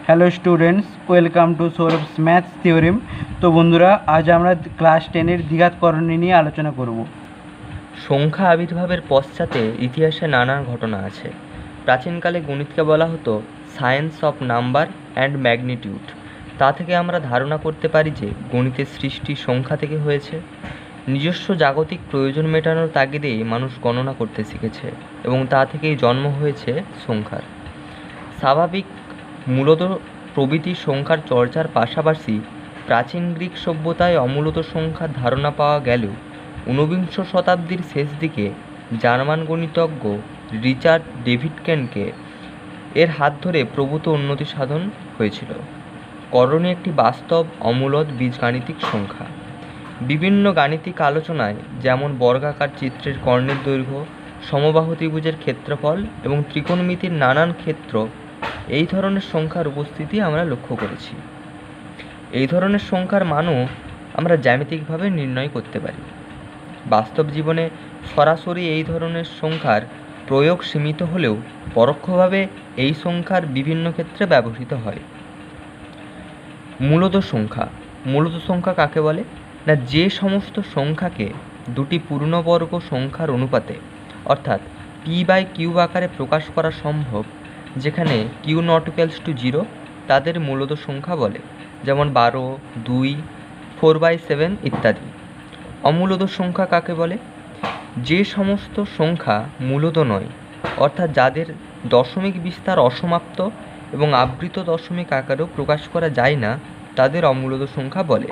Hello students, welcome to Sourav's maths theorem. তো বন্ধুরা, আজ আমরা ক্লাস 10-এর দ্বিঘাত করণী নিয়ে আলোচনা করব। সংখ্যা আবির্ভাবের পশ্চাতে ইতিহাসে নানান ঘটনা আছে। প্রাচীনকালে গণিতকে বলা হতো science of number and magnitude. তা থেকে আমরা ধারণা করতে পারি যে গণিতের সৃষ্টি সংখ্যা থেকে হয়েছে। নিজস্ব জাগতিক প্রয়োজন মেটানোর তাগিদেই মানুষ গণনা করতে শিখেছে এবং তা থেকেই জন্ম হয়েছে সংখ্যার। স্বাভাবিক মূলত প্রভৃতি সংখ্যার চর্চার পাশাপাশি প্রাচীন গ্রিক সভ্যতায় অমূলত সংখ্যার ধারণা পাওয়া গেলেও ঊনবিংশ শতাব্দীর শেষ দিকে জার্মান গণিতজ্ঞ রিচার্ড ডেভিডকেনকে এর হাত ধরে প্রভূত উন্নতি সাধন হয়েছিল। করণী একটি বাস্তব অমূলত বীজগাণিতিক সংখ্যা। বিভিন্ন গাণিতিক আলোচনায় যেমন বর্গাকার চিত্রের কর্ণের দৈর্ঘ্য, সমবাহু ত্রিভুজের ক্ষেত্রফল এবং ত্রিকোণমিতির নানান ক্ষেত্র, এই ধরনের সংখ্যার উপস্থিতি আমরা লক্ষ্য করেছি। এই ধরনের সংখ্যার মানও আমরা জ্যামিতিকভাবে নির্ণয় করতে পারি। বাস্তব জীবনে সরাসরি এই ধরনের সংখ্যার প্রয়োগ সীমিত হলেও পরোক্ষভাবে এই সংখ্যার বিভিন্ন ক্ষেত্রে ব্যবহৃত হয়। মূলত সংখ্যা কাকে বলে না, যে সমস্ত সংখ্যাকে দুটি পূর্ণবর্গ সংখ্যার অনুপাতে অর্থাৎ p/q আকারে প্রকাশ করা সম্ভব, যেখানে q নট ইকুয়ালস টু 0, তাদের মূলত সংখ্যা বলে। যেমন 12, 2, 4/7 ইত্যাদি। অমূলত সংখ্যা কাকে বলে? যে সমস্ত সংখ্যা মূলত নয়, অর্থাৎ যাদের দশমিক বিস্তার অসমাপ্ত এবং আবৃত দশমিক আকারেও প্রকাশ করা যায় না, তাদের অমূলত সংখ্যা বলে।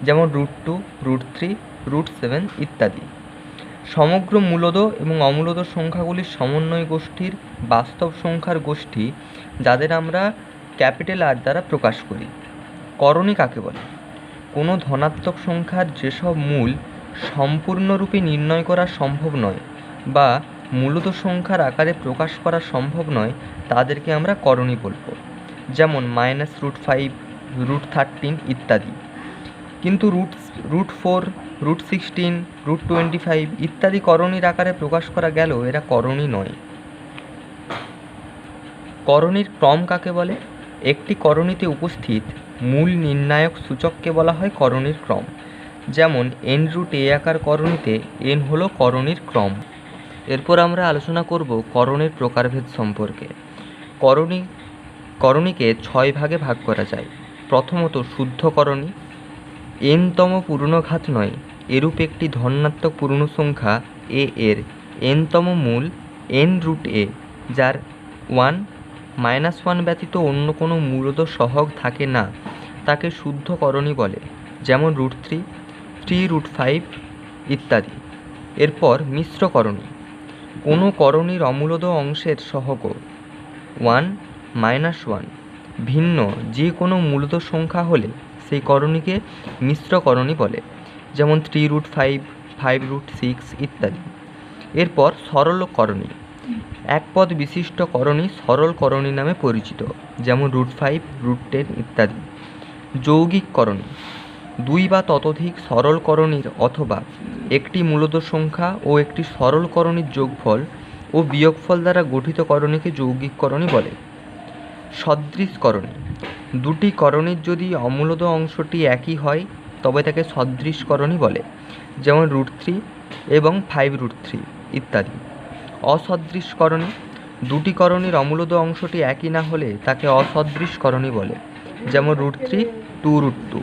যেমন √2, √3, √7 ইত্যাদি। সমগ্র মূলদ এবং অমূলদ সংখ্যাগুলির সমন্বয় গোষ্ঠীর বাস্তব সংখ্যার গোষ্ঠী, যাদের আমরা ক্যাপিটাল আর দ্বারা প্রকাশ করি। করণী কাকে বলে? কোনো ধনাত্মক সংখ্যার যেসব মূল সম্পূর্ণরূপে নির্ণয় করা সম্ভব নয় বা মূলদ সংখ্যার আকারে প্রকাশ করা সম্ভব নয়, তাদেরকে আমরা করণী বলব। যেমন -√5, √13 ইত্যাদি। কিন্তু √4, √16, √25 ইত্যাদি করণীর আকারে প্রকাশ করা গেলেও এরা করণী নয়। করণীর ক্রম কাকে বলে? একটি করণীতে উপস্থিত মূল নির্ণায়ক সূচককে বলা হয় করণীর ক্রম। যেমন n√a আকার করণীতে n হলো করণীর ক্রম। এরপর আমরা আলোচনা করব করণীর প্রকারভেদ সম্পর্কে। করণীকে 6 ভাগে ভাগ করা যায়। প্রথমত শুদ্ধ করণী। n-তম পূর্ণঘাত নয় এরূপ একটি ধনাত্মক পূর্ণ সংখ্যা a এর n-তম মূল n√a, যার 1, -1 ব্যতীত অন্য কোনো মূলদ সহগ থাকে না, তাকে শুদ্ধ করণী বলে। যেমন √3, 3√5 ইত্যাদি। এরপর মিশ্র করণী। কোনো করণীর অমূলদ অংশের সহগ 1, -1 ভিন্ন যে কোনো মূলদ সংখ্যা হলে সেই করণীকে মিশ্র করণী বলে। যেমন 3√5, 5√6 ইত্যাদি। এরপর সরল করণী। এক পদ বিশিষ্ট করণী সরল করণী নামে পরিচিত। যেমন √5, √10 ইত্যাদি। যৌগিক করণী। 2 বা ততোধিক সরল করণীর অথবা একটি মূলদ সংখ্যা ও একটি সরল করণীর যোগফল ও বিয়োগফল দ্বারা গঠিত করণীকে যৌগিক করণী বলে। সদৃশ করণী। দুটি করণীর যদি অমূলদ অংশটি একই হয় তবে তাকে সদৃশ করণী বলে। যেমন √3 এবং 5√3 ইত্যাদি। অসদৃশ করণী। দুটি করণীর অমূলদ অংশটি একই না হলে তাকে অসদৃশ করণী বলে। যেমন √3, 2√2।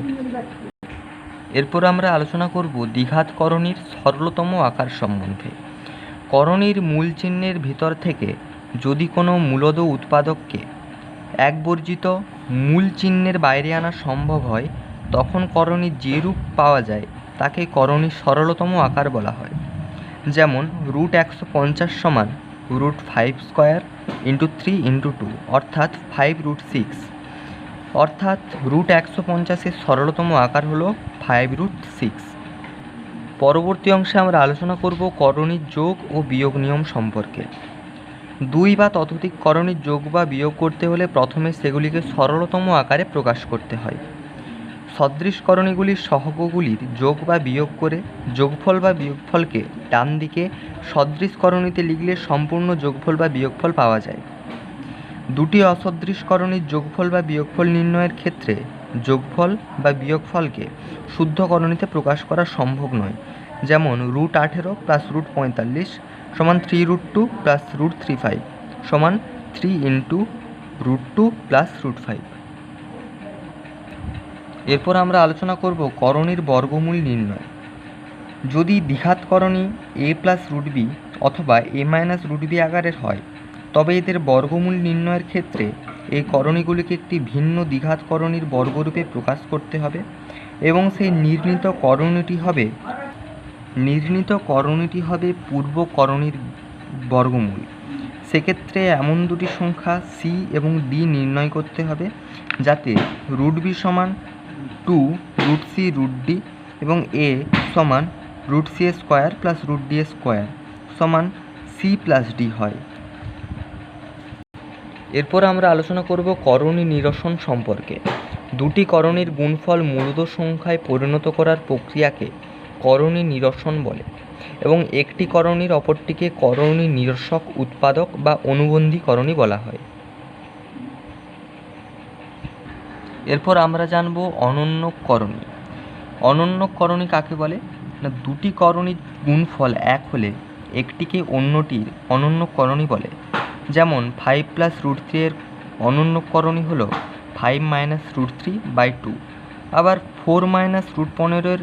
এরপর আমরা আলোচনা করব দ্বিঘাত করণীর সরলতম আকার সম্বন্ধে। করণীর মূল চিহ্নের ভিতর থেকে যদি কোনো মূলদ উৎপাদককে এক বর্জিত মূল চিহ্নের বাইরে আনা সম্ভব হয়, তখন করণীর যে রূপ পাওয়া যায় তাকে করণীর সরলতম আকার বলা হয়। যেমন √150 সমান √5² × 3 × 2 অর্থাৎ 5√6, অর্থাৎ √150-এর সরলতম আকার হলো 5√6। পরবর্তী অংশে আমরা আলোচনা করব করণীর যোগ ও বিয়োগ নিয়ম সম্পর্কে। 2 বা ততোধিক করণীর যোগ বা বিয়োগ করতে হলে প্রথমে সেগুলিকে সরলতম আকারে প্রকাশ করতে হয়। সদৃশ করণীগুলির সহগগুলির যোগ বা বিয়োগ করে যোগফল বা বিয়োগফলকে ডান দিকে সদৃশ করণীতে লিখলে সম্পূর্ণ যোগফল বা বিয়োগফল পাওয়া যায়। দুটি অসদৃশ করণীর যোগফল বা বিয়োগফল নির্ণয়ের ক্ষেত্রে যোগফল বা বিয়োগফলকে শুদ্ধ করণীতে প্রকাশ করা সম্ভব নয়। যেমন √18 প্লাস √45 সমান 3√2 প্লাস √35 সমান 3 ইন্টু √2 প্লাস √5। এরপর আমরা আলোচনা করব করণীর বর্গমূল নির্ণয়। যদি দ্বিঘাত করণী a প্লাস √b অথবা a মাইনাস √b আকারের হয়, তবে এদের বর্গমূল নির্ণয়ের ক্ষেত্রে এই করণীগুলিকে একটি ভিন্ন দ্বিঘাত করণীর বর্গরূপে প্রকাশ করতে হবে এবং সেই নির্ণীত করণীটি হবে পূর্ব করণীর বর্গমূল। সেক্ষেত্রে এমন দুটি সংখ্যা c এবং d নির্ণয় করতে হবে যাতে √b সমান 2√c√d এবং a সমান √c² প্লাস √d² সমান c প্লাস d হয়। এরপর আমরা আলোচনা করব করণী নিরসন সম্পর্কে। দুটি করণীর গুণফল মূলদ সংখ্যায় পরিণত করার প্রক্রিয়াকে করণী নিরসন বলে এবং একটি করণীর অপরটিকে করণী নিরসক উৎপাদক বা অনুবন্ধী করণী বলা হয়। এরপর আমরা জানব অনন্যক করণী। অনন্যক করণী কাকে বলে না, দুটি করণীর গুণফল এক হলে একটিকে অন্যটির অনন্যক করণী বলে। যেমন 5 প্লাস √3 এর অনন্যক করণী হলো 5 মাইনাস √3/2। আবার 4 মাইনাস √15 এর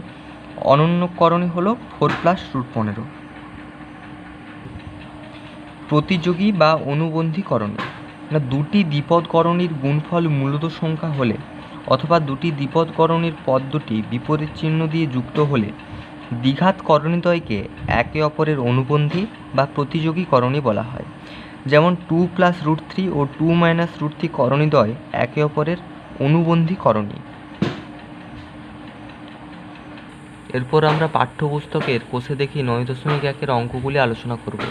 অনন্যক করণী হলো 4 প্লাস √15। প্রতিযোগী বা অনুবন্ধী করণী না, দুটি দ্বিপদ করণীর গুণফল মূলদ সংখ্যা হলে অথবা দুটি দ্বিপদ করণীর পদ দুটি বিপরীত চিহ্ন দিয়ে যুক্ত হলে দ্বিঘাত করণীদ্বয়কে একে অপরের অনুবন্ধী বা প্রতিযোগী করণী বলা হয়। যেমন 2 প্লাস √3 ও 2 মাইনাস √3 করণীদ্বয় একে অপরের অনুবন্ধী করণী। এরপর আমরা পাঠ্যপুস্তকের কোষে দেখি 9.1 অঙ্কগুলি আলোচনা করব।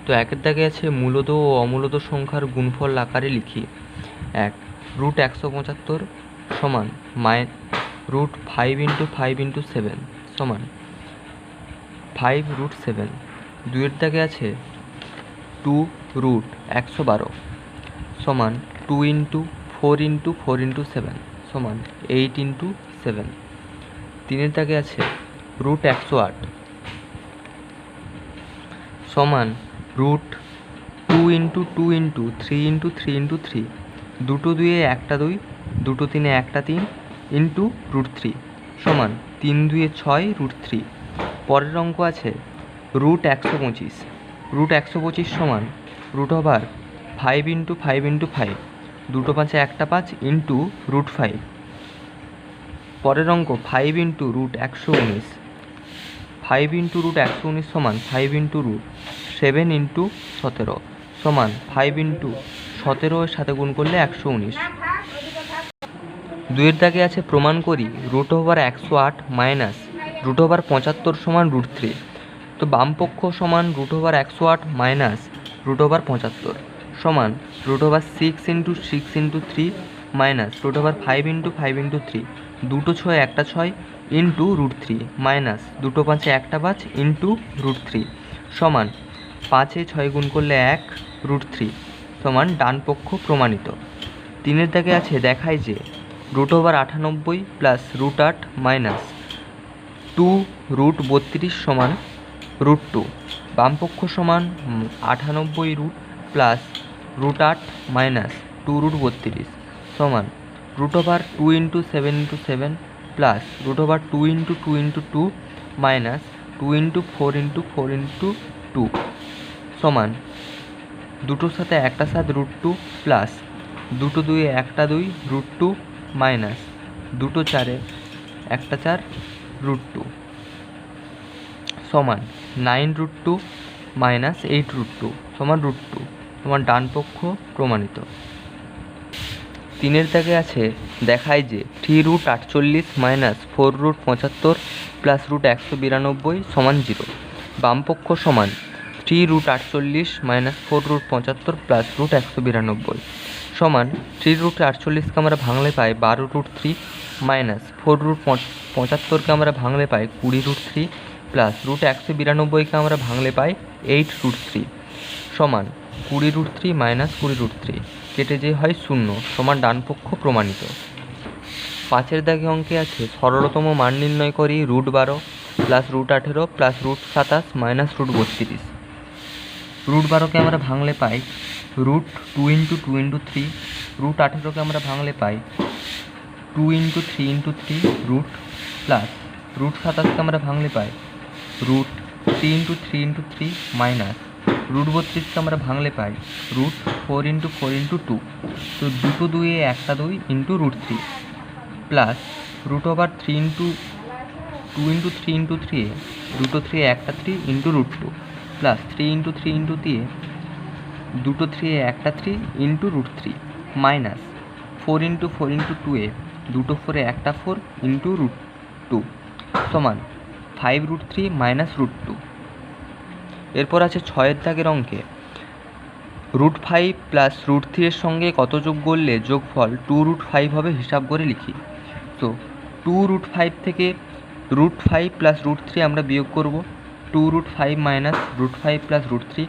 তো একের দাগে আছে মূলদ ও অমূলদ সংখ্যার গুণফল আকারে লিখি। 1 √175 সমান √5 × 5 × 7 সমান 5√7। 2 এর দাগে আছে 2√112 সমান 2 × 4 × 4 × 7 সমান 8 × 7। 3 এর দাগে আছে √108 সমান √2 × 2 × 3 × 3 × 3 দুটো 2 এ একটা 2, দুটো 3 এ একটা 3 ইন্টু √3 সমান 3 2 এ 6 √3। পরের অঙ্ক আছে √125। √125 সমান √5 × 5 × 5 দুটো 5 এ একটা 5 ইন্টু √5। পরের অঙ্ক 5 × √119। 5 × √119 সমান 5 × √7 × 17 সমান 5 × 17 এর সাথে গুণ করলে 119। 2 এর দাগে আছে প্রমাণ করি √108 মাইনাস √75 সমান √3। তো বামপক্ষ সমান √108 মাইনাস √75 সমান √6 × 6 × 3 মাইনাস √5 × 5 × 3 দুটো 6 একটা 6 ইন্টু √3 মাইনাস দুটো 5 এ একটা 5 ইন্টু √3 সমান 5 এ 6 গুণ করলে 1 √3 সমান ডান পক্ষ প্রমাণিত। 3 এর দাগে আছে দেখায় যে √98 প্লাস √8 মাইনাস 2√32 সমান √2। বামপক্ষ সমান 98 প্লাস √8 মাইনাস 2√32 সমান √2 × 7 × 7 প্লাস √2 × 2 × 2 মাইনাস 2 × 4 × 4 × 2 সমান দুটোর সাথে একটা 7 √2 প্লাস দুটো 2 এ একটা 2 √2 মাইনাস দুটো 4 এ একটা 4 √2 সমান 9 √2 মাইনাস 8 √2 সমান √2 সমান ডান পক্ষ প্রমাণিত। 3 এর দাগে আছে দেখায় যে 3√48 মাইনাস 4√75 প্লাস √192 সমান 0। বামপক্ষ সমান 3√48 মাইনাস 4√75 প্লাস √192 সমান 3√48কে আমরা ভাঙলে পাই 12√3 মাইনাস 4√75কে আমরা ভাঙলে পাই 20√3 প্লাস √192কে আমরা ভাঙলে পাই 8√3 সমান 20√3 মাইনাস 20√3। কেটে যে হয় 0 সমান ডান পক্ষ প্রমাণিত। 5 দাগে অঙ্কে আছে সরলতম মান নির্ণয় করি √12 প্লাস √18 প্লাস √27 মাইনাস √32। √12কে আমরা ভাঙলে পাই √2 × 2 × 3, √18কে আমরা ভাঙলে পাই 2 × 3 × 3 রুট প্লাস √27কে আমরা ভাঙলে পাই √3 × 3 × 3 মাইনাস √32কে আমরা ভাঙলে পাই √4 × 4 × 2। তো দুটো দুইয়ে একটা 2 ইন্টু √3 প্লাস √3 × 2 × 3 × 3 এ দুটো 3 একটা 3 ইন্টু √2 প্লাস 3 × 3 × 2 এ দুটো 3 একটা 3 ইন্টু √3 মাইনাস 4 × 4 × 2 এ দুটো 4 একটা 4 ইন্টু √2 সমান 5√3 মাইনাস √2। এরপর আছে 6 দাগের অঙ্কে √5 প্লাস √3 এর সঙ্গে কত যোগ করলে যোগফল 2√5 হবে হিসাব করে লিখি। তো 2√5 থেকে √5 প্লাস √3 আমরা বিয়োগ করব। 2√5 মাইনাস √5 প্লাস √3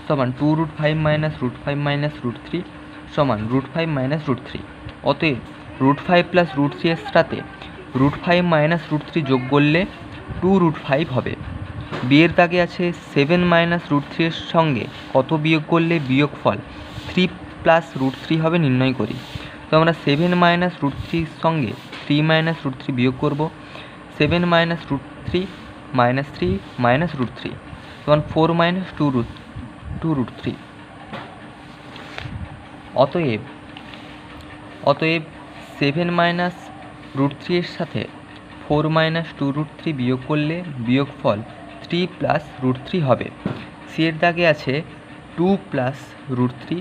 সমান 2√5 মাইনাস √5 মাইনাস √3 সমান √5 মাইনাস √3। অতএব √5 প্লাস √3 এর সাথে √5 মাইনাস √3 যোগ করলে 2√5 হবে। বিয়ের দাগে আছে 7 মাইনাস √3 এর সঙ্গে কত বিয়োগ করলে বিয়োগফল 3 প্লাস √3 হবে নির্ণয় করি। তো আমরা 7 মাইনাস √3 এর সঙ্গে 3 মাইনাস √3 বিয়োগ করব। 7 মাইনাস √3 মাইনাস 3 মাইনাস √3 তখন 4 মাইনাস 2√3। অতএব 7 মাইনাস √3 এর সাথে 4 মাইনাস 2√3 বিয়োগ করলে বিয়োগফল 3 প্লাস √3 হবে। সি এর দাগে আছে 2 প্লাস √3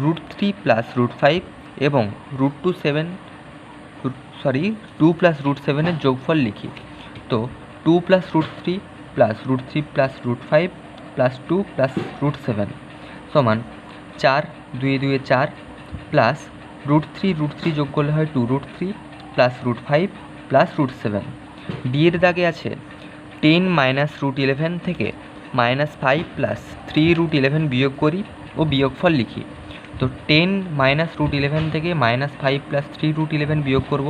√3 প্লাস √5 এবং2 প্লাস √7 এর যোগফল লিখি। তো 2 plus √3 plus √3 plus √5 plus 2 plus √7 সমান 4 2 2 4 প্লাস √3 যোগ করলে হয় 2√3 প্লাস √5 প্লাস √7। ডি এর দাগে আছে 10 মাইনাস √11 থেকে -5 প্লাস 3√11 বিয়োগ করি ও বিয়োগফল লিখি। তো 10 মাইনাস √11 থেকে -5 প্লাস 3√11 বিয়োগ করব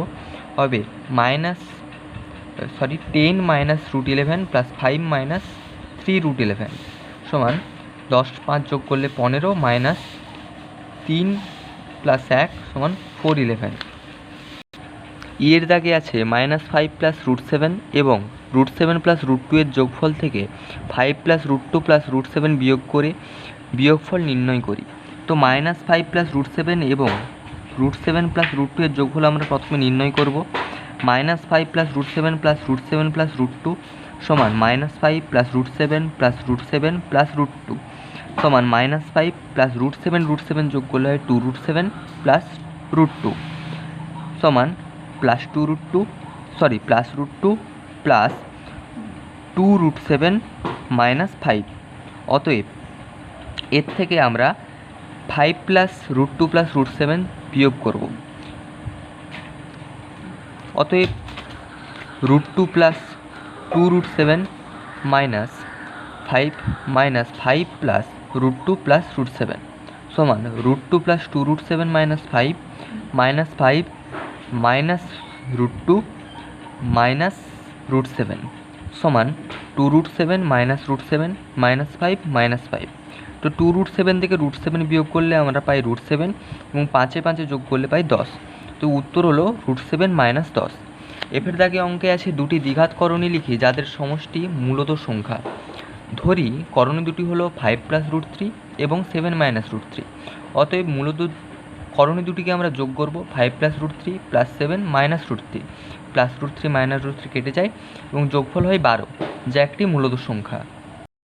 হবে 10 মাইনাস √11 প্লাস 5 মাইনাস 3√11 সমান 10 5 যোগ করলে 15 মাইনাস 3 প্লাস 1 সমান 411। ই এর দাগে আছে -5 প্লাস √7 এবং √7 প্লাস √2 এর যোগফল থেকে 5 প্লাস √2 প্লাস √7 বিয়োগ করে বিয়োগফল নির্ণয় করি। তো -5 প্লাস √7 এবং √7 প্লাস √2 এর যোগফল আমরা প্রথমে নির্ণয় করব। -5 প্লাস √7 প্লাস √7 প্লাস √2 সমান -5 প্লাস √7 প্লাস √7 প্লাস √2 সমান -5 প্লাস √7 যোগ করলে হয় 2√7 প্লাস √2 সমান প্লাস √2 প্লাস 2√7 মাইনাস 5। অতএব এর থেকে আমরা 5 প্লাস √2 প্লাস √7 বিয়োগ করব। অতএব √2 প্লাস 2√7 মাইনাস 5 প্লাস √2 প্লাস √7 সমান √2 প্লাস 2√7 মাইনাস 5 মাইনাস √2 মাইনাস √7 সমান 2√7 মাইনাস √7 মাইনাস 5 মাইনাস 5। তো 2√7 থেকে √7 বিয়োগ করলে আমরা পাই √7 এবং 5 5 যোগ করলে পাই 10। তো উত্তর হলো √7 মাইনাস 10। এফের দাগে অঙ্কে আছে দুটি দ্বিঘাত করণী লিখি যাদের সমষ্টি মূলত সংখ্যা। ধরি করণী দুটি হলো 5 প্লাস √3 এবং 7 মাইনাস √3। অতএব মূলত করণী দুটিকে আমরা যোগ করব 5 plus √3 plus 7 minus √3 plus √3 minus √3 কেটে যায় এবং যোগফল হয় 12 যা একটি মূলত সংখ্যা।